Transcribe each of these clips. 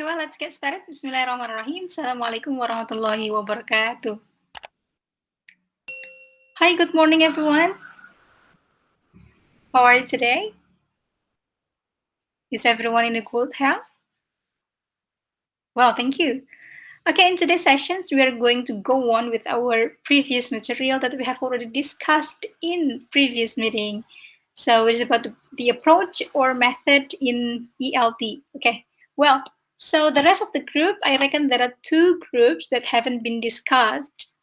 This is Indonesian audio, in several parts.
well, let's get started. Bismillahirrahmanirrahim. Assalamualaikum warahmatullahi wabarakatuh. Hi, good morning, everyone. How are you today? Is everyone in a good health? Well, thank you. Okay, in today's sessions, we are going to go on with our previous material that we have already discussed in previous meeting. So it is about the approach or method in ELT. Okay, well, so the rest of the group, I reckon there are two groups that haven't been discussed.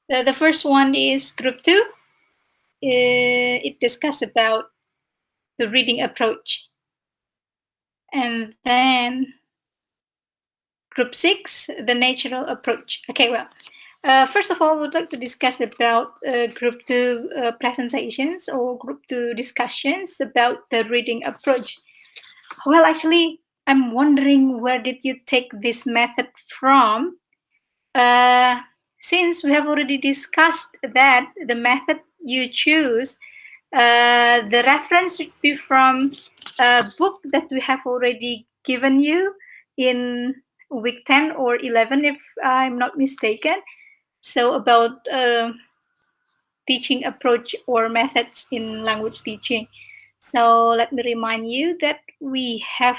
The first one is group 2. It discusses about the reading approach. And then group 6, the natural approach. Okay, well, first of all, we would like to discuss about group 2 presentations or group 2 discussions about the reading approach. Well, actually, I'm wondering where did you take this method from? Since we have already discussed that the method you choose, the reference should be from a book that we have already given you in week 10 or 11, if I'm not mistaken. So about teaching approach or methods in language teaching. So let me remind you that we have,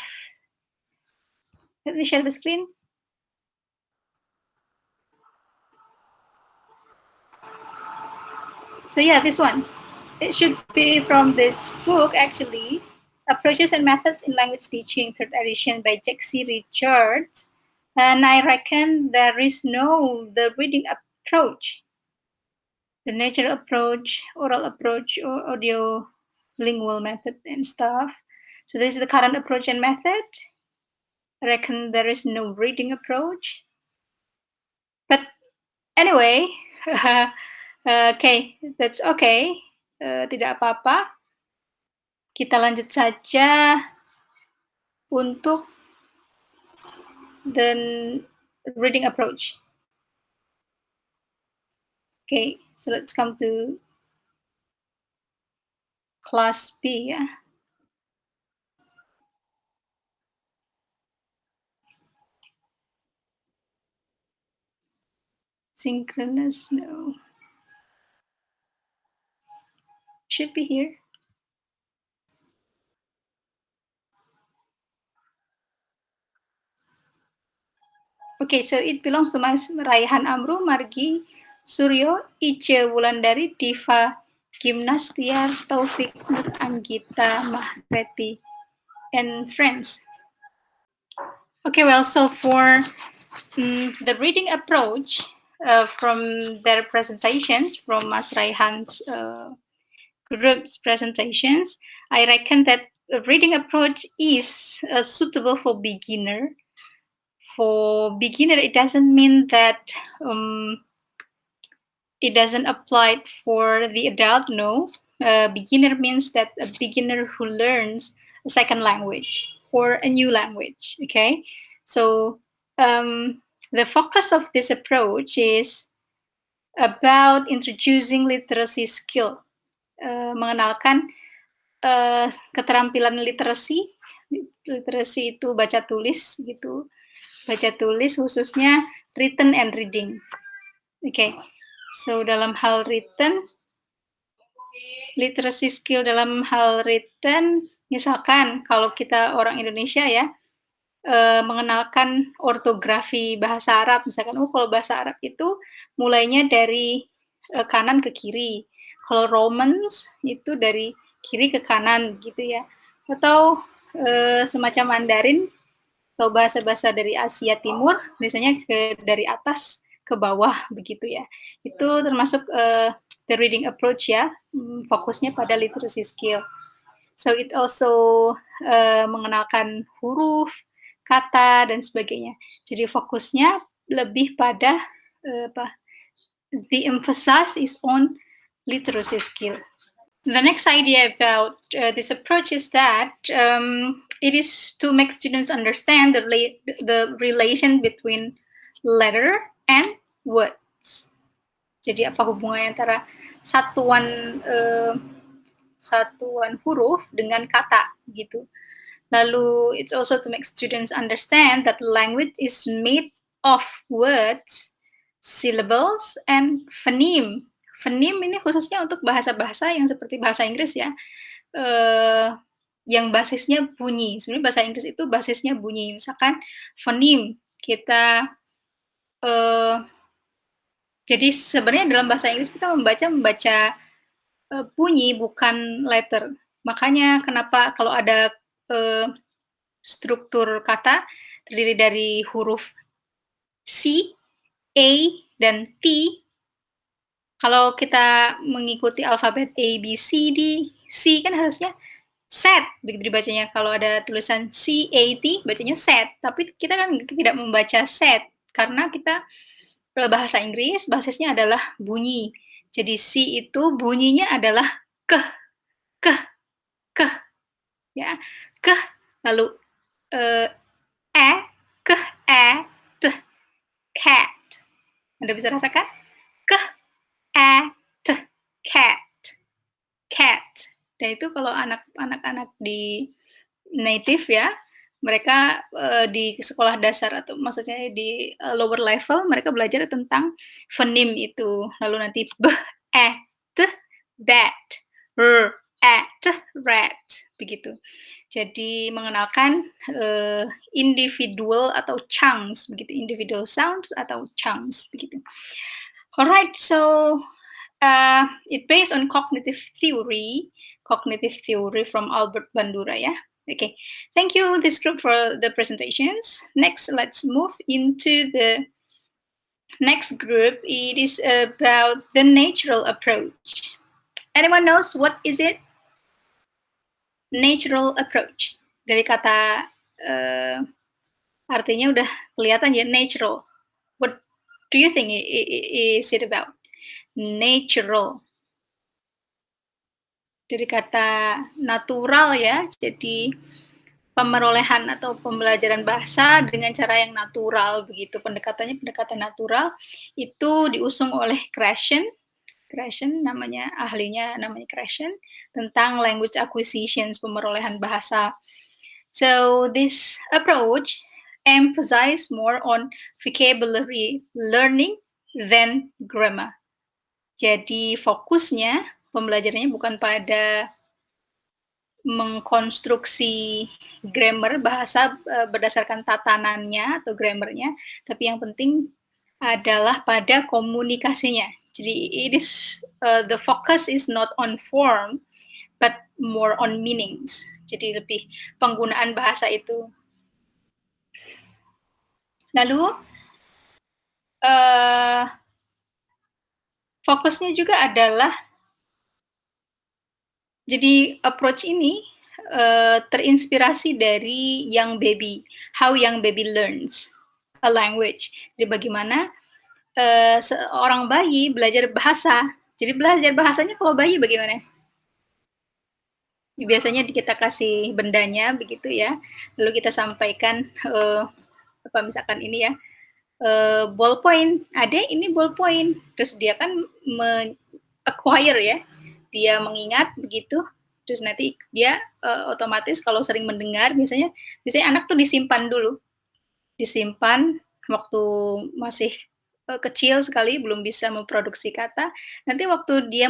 let me share the screen. So yeah, this one. It should be from this book, actually, Approaches and Methods in Language Teaching, 3rd edition by Jaxie Richards. And I reckon there is the reading approach, the natural approach, oral approach, or audio lingual method and stuff. So this is the current approach and method. I reckon there is no reading approach. But anyway, okay, that's okay. Tidak apa-apa. Kita lanjut saja untuk the reading approach. Okay, so let's come to class B, yeah. Synchronous, no. Should be here. Okay, so it belongs to Mas Raihan Amru, Margi, Suryo, Ice Wulandari, Diva, Gimnastiar, Taufik, Nur Anggita, Mahreti, and friends. Okay, well, so for the reading approach from their presentations, from Mas Raihan's group's presentations, I reckon that a reading approach is suitable for beginner. For beginner, it doesn't mean that it doesn't apply for the adult, no. Beginner means that a beginner who learns a second language or a new language, okay? So the focus of this approach is about introducing literacy skill, mengenalkan keterampilan literasi. Literasi itu baca tulis gitu, baca tulis khususnya written and reading. Okay, so dalam hal written, literacy skill dalam hal written, misalkan kalau kita orang Indonesia ya, mengenalkan ortografi bahasa Arab, misalkan, kalau bahasa Arab itu mulainya dari kanan ke kiri, kalau Romans itu dari kiri ke kanan gitu ya, atau semacam Mandarin atau bahasa-bahasa dari Asia Timur biasanya dari atas ke bawah begitu ya. Itu termasuk the reading approach ya, fokusnya pada literacy skill. So it also mengenalkan huruf, kata, dan sebagainya. Jadi fokusnya lebih pada the emphasis is on literacy skill. The next idea about this approach is that it is to make students understand the relation between letter and words. Jadi apa hubungannya antara satuan huruf dengan kata gitu. Lalu it's also to make students understand that language is made of words, syllables, and phoneme. Phoneme ini khususnya untuk bahasa-bahasa yang seperti bahasa Inggris ya, yang basisnya bunyi. Sebenarnya bahasa Inggris itu basisnya bunyi. Misalkan phoneme, kita jadi sebenarnya dalam bahasa Inggris kita membaca bunyi bukan letter. Makanya kenapa kalau ada struktur kata terdiri dari huruf C, A, dan T. Kalau kita mengikuti alfabet A, B, C, D, C kan harusnya set begitu dibacanya. Kalau ada tulisan C, A, T, bacanya set. Tapi kita kan tidak membaca set karena kita bahasa Inggris basisnya adalah bunyi. Jadi C itu bunyinya adalah keh, keh, keh, ya, keh. Lalu keh, teh, cat. Anda bisa rasakan? Keh, teh, cat, cat. Dan itu kalau anak-anak di native ya, mereka di sekolah dasar atau maksudnya di lower level mereka belajar tentang phoneme itu. Lalu nanti t, bat, t, rat, begitu. Jadi mengenalkan individual atau chunks, begitu, individual sound atau chunks, begitu. Alright, so it based on cognitive theory from Albert Bandura, ya. Okay, thank you this group for the presentations. Next, let's move into the next group. It is about the natural approach. Anyone knows what is it? Natural approach. Dari kata artinya udah kelihatan ya, natural. What do you think is it about? Natural. Dari kata natural ya, jadi pemerolehan atau pembelajaran bahasa dengan cara yang natural begitu. Pendekatannya pendekatan natural itu diusung oleh Krashen namanya ahlinya namanya Krashen tentang language acquisitions, pemerolehan bahasa. So this approach emphasize more on vocabulary learning than grammar. Jadi fokusnya pembelajarannya bukan pada mengkonstruksi grammar bahasa berdasarkan tatanannya atau grammarnya, tapi yang penting adalah pada komunikasinya. Jadi it is the focus is not on form but more on meanings. Jadi lebih penggunaan bahasa itu. Lalu fokusnya juga adalah jadi approach ini terinspirasi dari young baby, how young baby learns a language. Jadi bagaimana seorang bayi belajar bahasa. Jadi belajar bahasanya kalau bayi bagaimana? Biasanya kita kasih bendanya begitu ya, lalu kita sampaikan apa misalkan ini ya, ballpoint, adek ini ballpoint, terus dia kan acquire ya, dia mengingat begitu, terus nanti dia otomatis kalau sering mendengar biasanya anak tuh disimpan dulu, disimpan waktu masih kecil sekali belum bisa memproduksi kata. Nanti waktu dia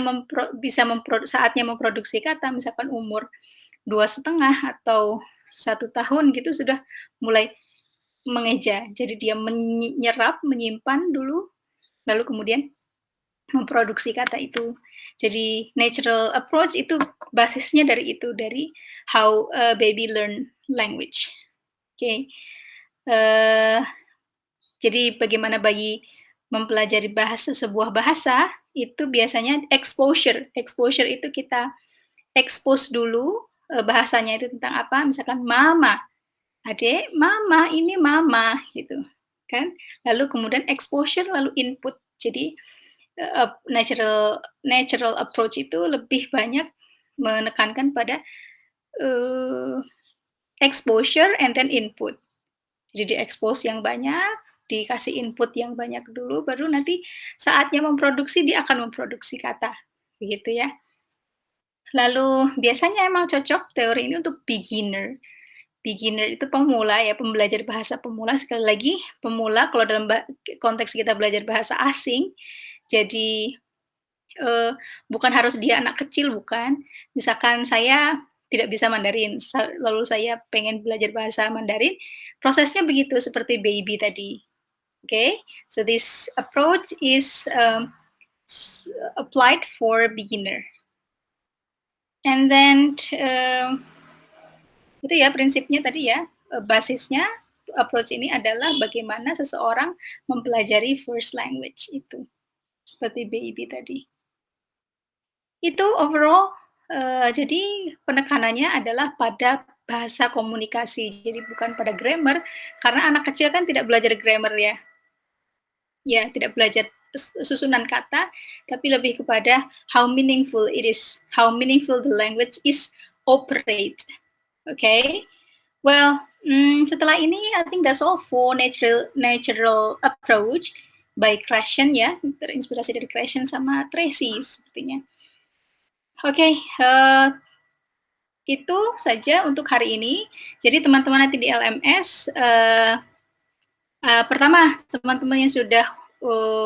saatnya memproduksi kata, misalkan umur 2,5 atau 1 tahun gitu sudah mulai mengeja. Jadi dia menyimpan dulu, lalu kemudian memproduksi kata itu. Jadi natural approach itu basisnya dari itu, dari how a baby learn language. Okay. Jadi bagaimana bayi mempelajari sebuah bahasa itu biasanya exposure. Exposure itu kita expose dulu bahasanya itu tentang apa, misalkan mama, adek, mama, ini mama, gitu kan. Lalu kemudian exposure, lalu input. Jadi natural approach itu lebih banyak menekankan pada exposure and then input. Jadi di-expose yang banyak, dikasih input yang banyak dulu, baru nanti saatnya memproduksi, dia akan memproduksi kata. Begitu ya. Lalu biasanya emang cocok teori ini untuk beginner. beginner itu pemula ya, pembelajar bahasa pemula, sekali lagi pemula kalau dalam konteks kita belajar bahasa asing, jadi, bukan harus dia anak kecil, bukan. Misalkan saya tidak bisa Mandarin, lalu saya pengen belajar bahasa Mandarin, prosesnya begitu seperti baby tadi, okay? So this approach is, applied for beginner. And then, itu ya prinsipnya tadi ya, basisnya approach ini adalah bagaimana seseorang mempelajari first language itu, seperti baby tadi. Itu overall, jadi penekanannya adalah pada bahasa komunikasi, jadi bukan pada grammar, karena anak kecil kan tidak belajar grammar ya. Ya, tidak belajar susunan kata, tapi lebih kepada how meaningful it is, how meaningful the language is operate. Okay? Well, setelah ini I think that's all for natural approach by Krashen ya, terinspirasi dari Krashen sama Tracy sepertinya. Oke, itu saja untuk hari ini. Jadi teman-teman nanti di LMS, pertama teman-teman yang sudah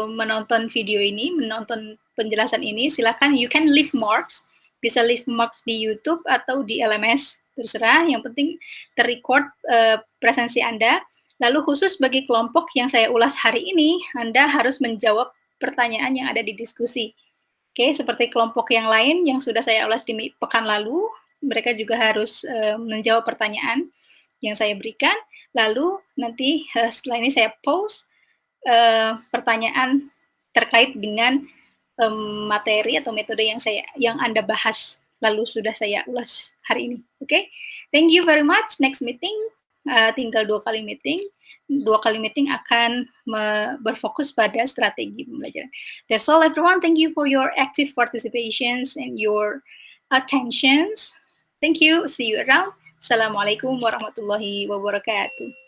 menonton video ini, menonton penjelasan ini, silakan you can leave marks, bisa leave marks di YouTube atau di LMS, terserah, yang penting terrecord presensi Anda. Lalu khusus bagi kelompok yang saya ulas hari ini, Anda harus menjawab pertanyaan yang ada di diskusi. Oke, seperti kelompok yang lain yang sudah saya ulas di pekan lalu, mereka juga harus menjawab pertanyaan yang saya berikan. Lalu nanti setelah ini saya post pertanyaan terkait dengan materi atau metode yang Anda bahas lalu sudah saya ulas hari ini. Oke, thank you very much. Next meeting tinggal 2 kali meeting. 2 kali meeting akan berfokus pada strategi pembelajaran. That's all everyone. Thank you for your active participations and your attentions. Thank you. See you around. Assalamualaikum warahmatullahi wabarakatuh.